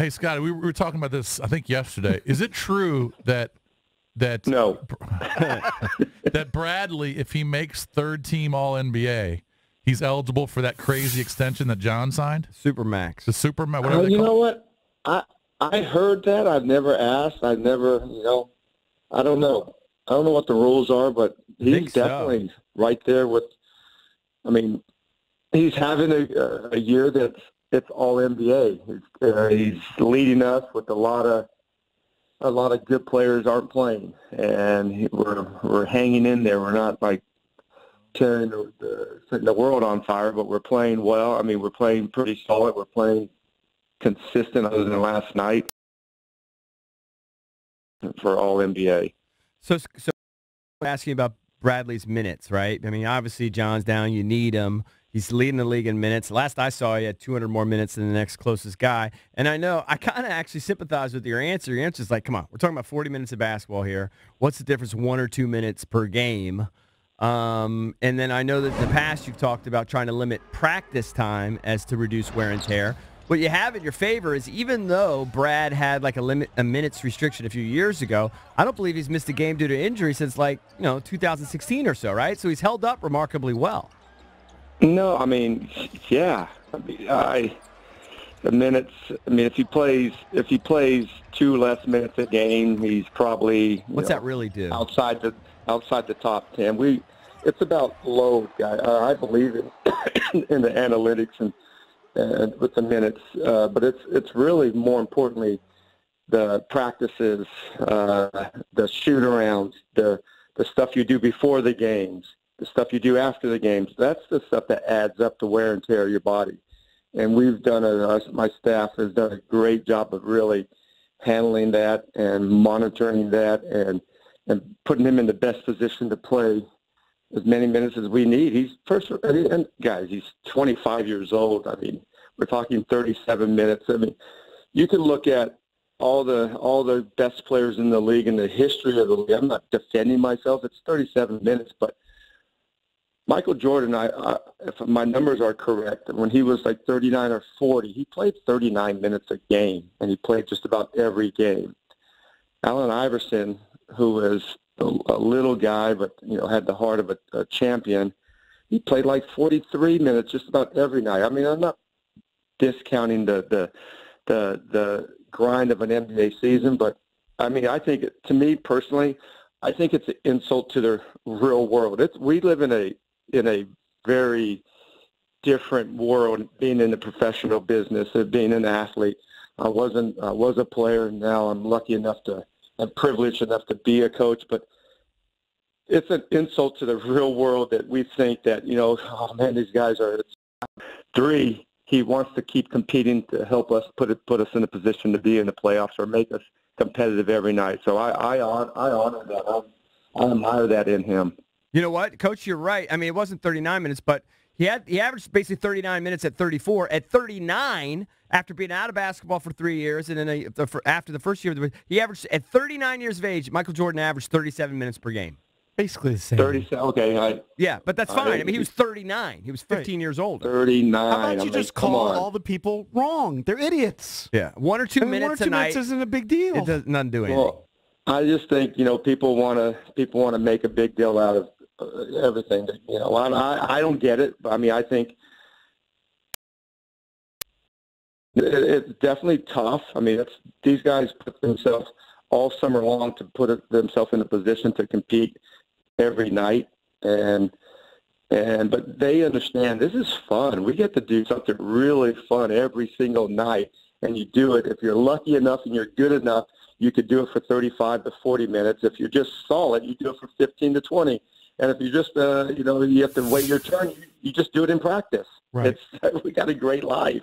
Hey, Scotty, we were talking about this, I think, yesterday. Is it true that No. that Bradley, if he makes third-team All-NBA, he's eligible for that crazy extension that John signed? Supermax. The Supermax, whatever they You call know what? I heard that. I've never asked. I've never, I don't know. I don't know what the rules are, but he's definitely right there with, he's having a year that's all NBA. He's leading us with a lot of good players aren't playing, and we're hanging in there. We're not like tearing the world on fire, but we're playing well. I mean, we're playing pretty solid. We're playing consistent other than last night for all NBA. So asking about Bradley's minutes, right? I mean, obviously John's down. You need him. He's leading the league in minutes. Last I saw, he had 200 more minutes than the next closest guy. And I know I kind of actually sympathize with your answer. Your answer is like, come on, we're talking about 40 minutes of basketball here. What's the difference, 1 or 2 minutes per game? And then I know that in the past you've talked about trying to limit practice time as to reduce wear and tear. What you have in your favor is even though Brad had like a minutes restriction a few years ago, I don't believe he's missed a game due to injury since 2016 or so, right? So he's held up remarkably well. No, yeah. The minutes. If he plays 2 less minutes a game, he's probably what's that really do outside the top 10. It's about load, guy. I believe in the analytics and with the minutes, but it's really more importantly the practices, the shoot-arounds, the stuff you do before the games, the stuff you do after the games. That's the stuff that adds up to wear and tear your body. And we've done my staff has done a great job of really handling that and monitoring that and putting him in the best position to play as many minutes as we need. He's he's 25 years old. We're talking 37 minutes. You can look at all the best players in the league and the history of the league. I'm not defending myself. It's 37 minutes, but Michael Jordan, if my numbers are correct, when he was like 39 or 40, he played 39 minutes a game, and he played just about every game. Allen Iverson, who was a little guy but had the heart of a champion, he played like 43 minutes just about every night. I'm not discounting the grind of an NBA season, but I think to me personally, I think it's an insult to the real world. We live in a very different world, being in the professional business of being an athlete. I was a player, and now I'm lucky enough to and privileged enough to be a coach, but it's an insult to the real world that we think that, oh man, these guys are 3. He wants to keep competing to help us put us in a position to be in the playoffs or make us competitive every night. So I honor that. I admire that in him. You know what, Coach? You're right. It wasn't 39 minutes, but he averaged basically 39 minutes at 34. At 39, after being out of basketball for 3 years, and then after the first year, he averaged at 39 years of age. Michael Jordan averaged 37 minutes per game. Basically the same. 37. Okay. Yeah, but that's fine. He was 39. He was 15 years old. 39. How about you just call all the people wrong? They're idiots. Yeah, 1 or 2 minutes a night. 1 or 2 minutes isn't a big deal. It does not do anything. Well, I just think people want to make a big deal out of everything. I don't get it. I think it's definitely tough. These guys put themselves all summer long to put themselves in a position to compete every night, but they understand this is fun. We get to do something really fun every single night, and you do it. If you're lucky enough and you're good enough, you could do it for 35 to 40 minutes. If you're just solid, you do it for 15 to 20. And if you just, you have to wait your turn, you just do it in practice. Right. We got a great life.